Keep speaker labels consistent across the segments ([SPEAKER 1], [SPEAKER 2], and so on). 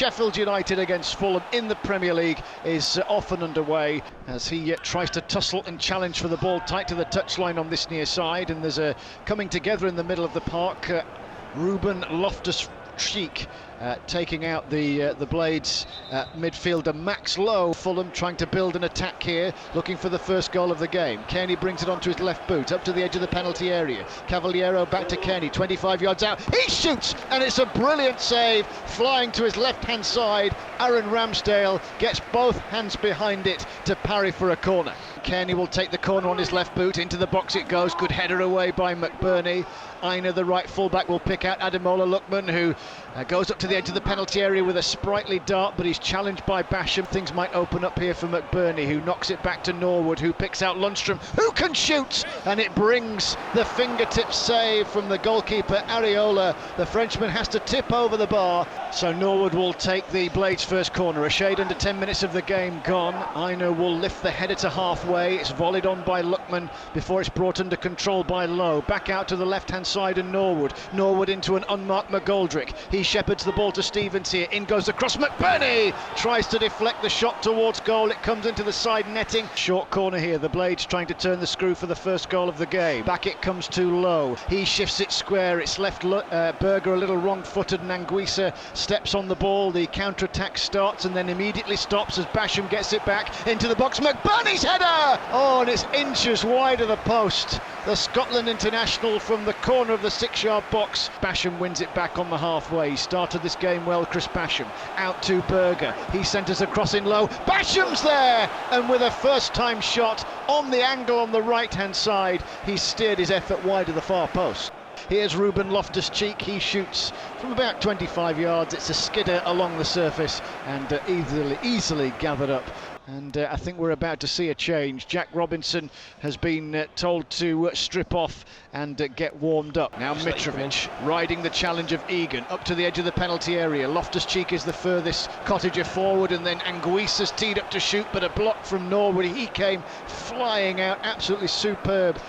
[SPEAKER 1] Sheffield United against Fulham in the Premier League is off and underway as he tries to tussle and challenge for the ball tight to the touchline on this near side, and there's a coming together in the middle of the park. Ruben Loftus-Cheek taking out the Blades midfielder Max Lowe. Fulham trying to build an attack here, looking for the first goal of the game. Kenny brings it onto his left boot, up to the edge of the penalty area. Cavaliero back to Kenny, 25 yards out. He shoots, and it's a brilliant save, flying to his left-hand side. Aaron Ramsdale gets both hands behind it to parry for a corner. Kenny will take the corner on his left boot, into the box it goes, good header away by McBurney. Aina, the right fullback, will pick out Ademola Lookman, who goes up to the edge of the penalty area with a sprightly dart, but he's challenged by Basham. Things might open up here for McBurney, who knocks it back to Norwood, who picks out Lundstrom, who can shoot, and it brings the fingertip save from the goalkeeper Areola. The Frenchman has to tip over the bar, so Norwood will take the Blades' first corner. A shade under 10 minutes of the game gone. Aina will lift the header to halfway. It's volleyed on by Lookman before it's brought under control by Lowe. Back out to the left-hand side and Norwood into an unmarked McGoldrick. He shepherds the ball to Stevens here. In goes the cross. McBurney tries to deflect the shot towards goal. It comes into the side netting. Short corner here. The Blades trying to turn the screw for the first goal of the game. Back it comes to Lowe. He shifts it square. It's left Berger a little wrong-footed, and Anguissa steps on the ball. The counter-attack starts and then immediately stops as Basham gets it back into the box. McBurney's header! Oh, and it's inches wide of the post. The Scotland international from the corner of the 6-yard box. Basham wins it back on the halfway. He started this game well, Chris Basham. Out to Berger. He centres across in low. Basham's there! And with a first-time shot on the angle on the right-hand side, he steered his effort wide of the far post. Here's Ruben Loftus-Cheek. He shoots from about 25 yards. It's a skidder along the surface and easily gathered up. And I think we're about to see a change. Jack Robinson has been told to strip off and get warmed up. Now Mitrovic riding the challenge of Egan up to the edge of the penalty area. Loftus-Cheek is the furthest Cottager forward, and then Anguissa's teed up to shoot, but a block from Norwood. He came flying out, absolutely superb.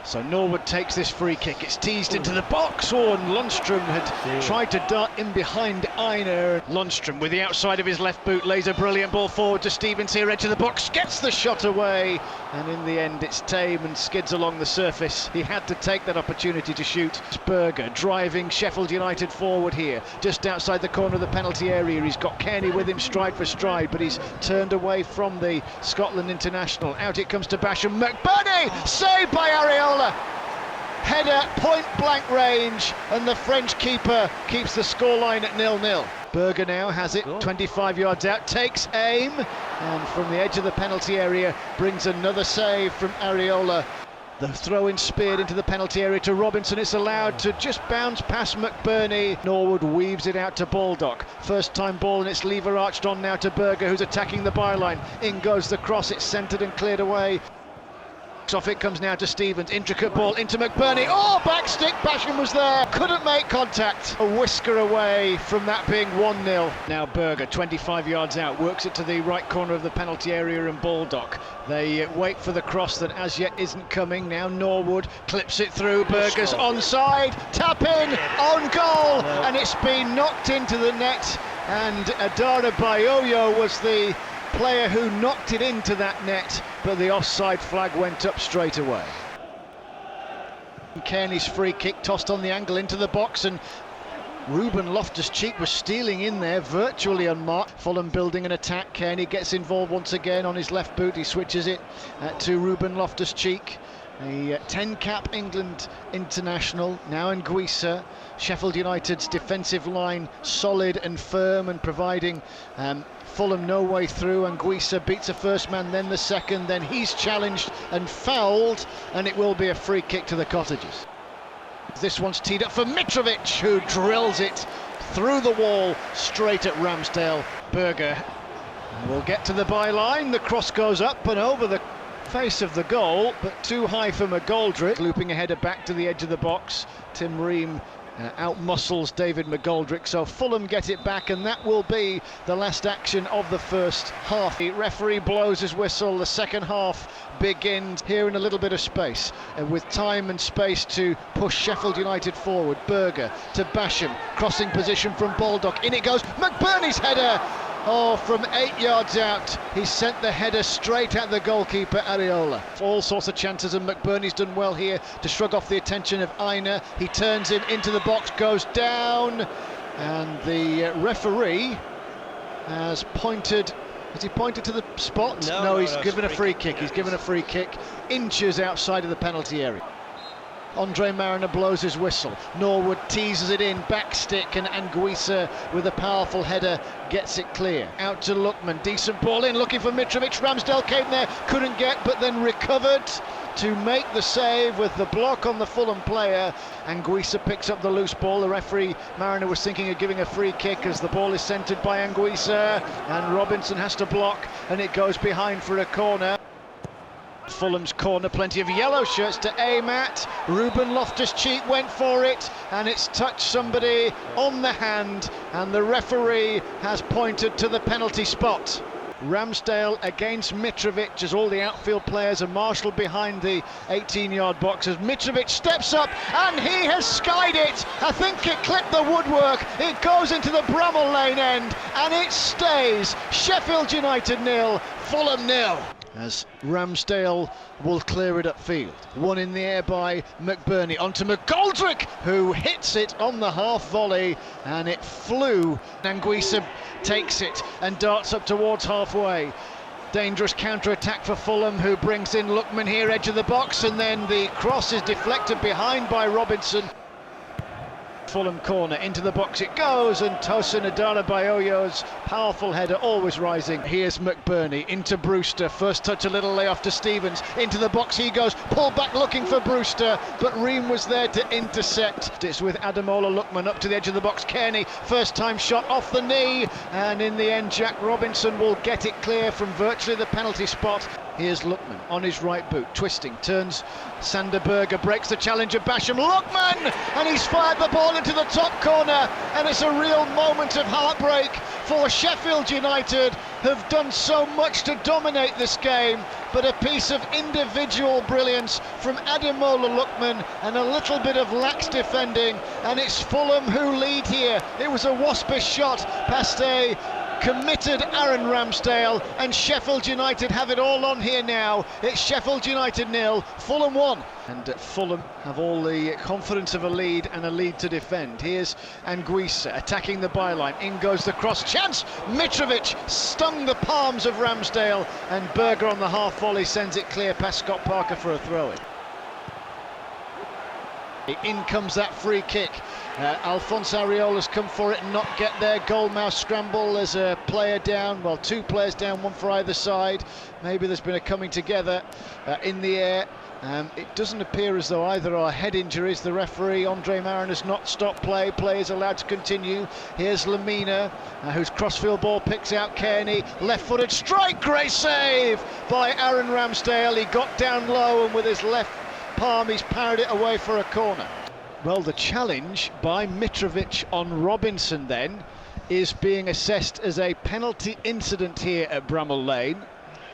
[SPEAKER 1] So Norwood takes this free kick. It's teased into the box. Oh, and Lundstrom had tried to dart in behind Aina. Lundstrom with the outside of his left boot lays a brilliant ball forward to Stevens here, edge of the box, gets the shot away, and in the end it's tame and skids along the surface. He had to take that opportunity to shoot. Berger driving Sheffield United forward here, just outside the corner of the penalty area. He's got Kenny with him stride for stride, but he's turned away from the Scotland international. Out it comes to Basham. McBurney, saved by Areola. Header, point-blank range, and the French keeper keeps the scoreline at 0-0. Berger now has it, 25 yards out, takes aim, and from the edge of the penalty area brings another save from Areola. The throw-in speared into the penalty area to Robinson. It's allowed to just bounce past McBurney. Norwood weaves it out to Baldock. First time ball, and it's lever arched on now to Berger, who's attacking the byline. In goes the cross, it's centred and cleared away. Off it comes now to Stevens, intricate ball into McBurney. Oh, back stick, Basham was there, couldn't make contact. A whisker away from that being 1-0. Now Berger, 25 yards out, works it to the right corner of the penalty area, and Baldock. They wait for the cross that as yet isn't coming. Now Norwood clips it through. Berger's onside, tap in, on goal, and it's been knocked into the net. And Adara Bayoyo was the player who knocked it into that net, but the offside flag went up straight away. Kearney's free kick tossed on the angle into the box, and Ruben Loftus-Cheek was stealing in there, virtually unmarked. Fulham building an attack. Kearney gets involved once again on his left boot. He switches it to Ruben Loftus-Cheek. The 10-cap England international, now Anguissa. Sheffield United's defensive line solid and firm and providing Fulham no way through. Anguissa beats a first man, then the second, then he's challenged and fouled, and it will be a free kick to the Cottagers. This one's teed up for Mitrovic, who drills it through the wall straight at Ramsdale. Berger will get to the byline. The cross goes up and over the face of the goal, but too high for McGoldrick. Looping a header back to the edge of the box. Tim Ream Out-muscles David McGoldrick, so Fulham get it back, and that will be the last action of the first half. The referee blows his whistle. The second half begins here in a little bit of space, with time and space to push Sheffield United forward. Berger to Basham, crossing position from Baldock, in it goes, McBurney's header! Oh, from 8 yards out, he sent the header straight at the goalkeeper, Areola. All sorts of chances, and McBurney's done well here to shrug off the attention of Aina. He turns him into the box, goes down, and the referee has pointed. Has he pointed to the spot? No, he's given a free kick. He's given a free kick, inches outside of the penalty area. Andre Mariner blows his whistle. Norwood teases it in, back stick, and Anguissa with a powerful header gets it clear. Out to Lookman, decent ball in, looking for Mitrovic. Ramsdale came there, couldn't get, but then recovered to make the save with the block on the Fulham player. Anguissa picks up the loose ball. The referee, Mariner, was thinking of giving a free kick as the ball is centred by Anguissa, and Robinson has to block, and it goes behind for a corner. Fulham's corner, plenty of yellow shirts to aim at. Ruben Loftus-Cheek went for it, and it's touched somebody on the hand, and the referee has pointed to the penalty spot. Ramsdale against Mitrovic as all the outfield players are marshalled behind the 18-yard box as Mitrovic steps up, and he has skied it. I think it clipped the woodwork. It goes into the Bramall Lane end, and it stays. Sheffield United 0, Fulham 0. As Ramsdale will clear it upfield. One in the air by McBurney, onto McGoldrick, who hits it on the half volley, and it flew. Anguissa takes it and darts up towards halfway. Dangerous counter-attack for Fulham, who brings in Lookman here, edge of the box, and then the cross is deflected behind by Robinson. Fulham corner, into the box it goes, and Tosin Adarabayoyo's powerful header, always rising. Here's McBurney into Brewster, first touch a little layoff to Stevens, into the box he goes, pull back looking for Brewster, but Ream was there to intercept. It's with Ademola Lookman up to the edge of the box. Kearney, first time shot off the knee, and in the end Jack Robinson will get it clear from virtually the penalty spot. Here's Lookman on his right boot, twisting, turns Sander Berger, breaks the challenge of Basham. Lookman! And he's fired the ball into the top corner, and it's a real moment of heartbreak for Sheffield United, who've done so much to dominate this game, but a piece of individual brilliance from Ademola Lookman and a little bit of lax defending, and it's Fulham who lead here. It was a waspish shot past a committed Aaron Ramsdale, and Sheffield United have it all on here now. It's Sheffield United 0, Fulham 1. And Fulham have all the confidence of a lead and a lead to defend. Here's Anguissa attacking the byline. In goes the cross. Chance! Mitrovic stung the palms of Ramsdale, and Berger on the half volley sends it clear past Scott Parker for a throw-in. In comes that free kick. Alphonse Areola's come for it and not get there. Goalmouth scramble. There's a player down, well, two players down, one for either side. Maybe there's been a coming together in the air. It doesn't appear as though either are head injuries. The referee, Andre Mariner's not stopped play. Play is allowed to continue. Here's Lamina, whose crossfield ball picks out Kearney. Left-footed strike, great save by Aaron Ramsdale. He got down low, and with his left palm he's parried it away for a corner. Well, the challenge by Mitrovic on Robinson then is being assessed as a penalty incident here at Bramall Lane.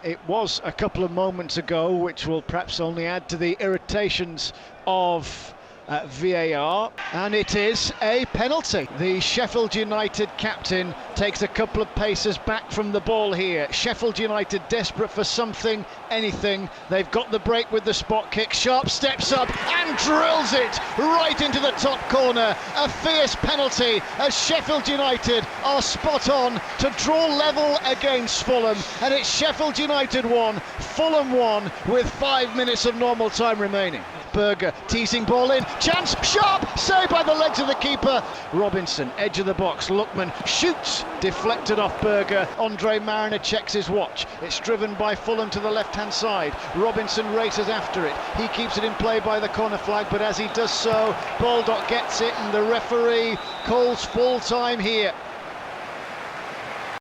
[SPEAKER 1] It was a couple of moments ago, which will perhaps only add to the irritations of VAR, and it is a penalty. The Sheffield United captain takes a couple of paces back from the ball here. Sheffield United desperate for something, anything. They've got the break with the spot kick. Sharp steps up and drills it right into the top corner. A fierce penalty as Sheffield United are spot on to draw level against Fulham, and it's Sheffield United 1, Fulham 1 with 5 minutes of normal time remaining. Berger teasing ball in, chance, sharp, saved by the legs of the keeper. Robinson, edge of the box, Lookman shoots, deflected off Berger. Andre Mariner checks his watch. It's driven by Fulham to the left-hand side. Robinson races after it. He keeps it in play by the corner flag, but as he does so, Baldock gets it, and the referee calls full time here.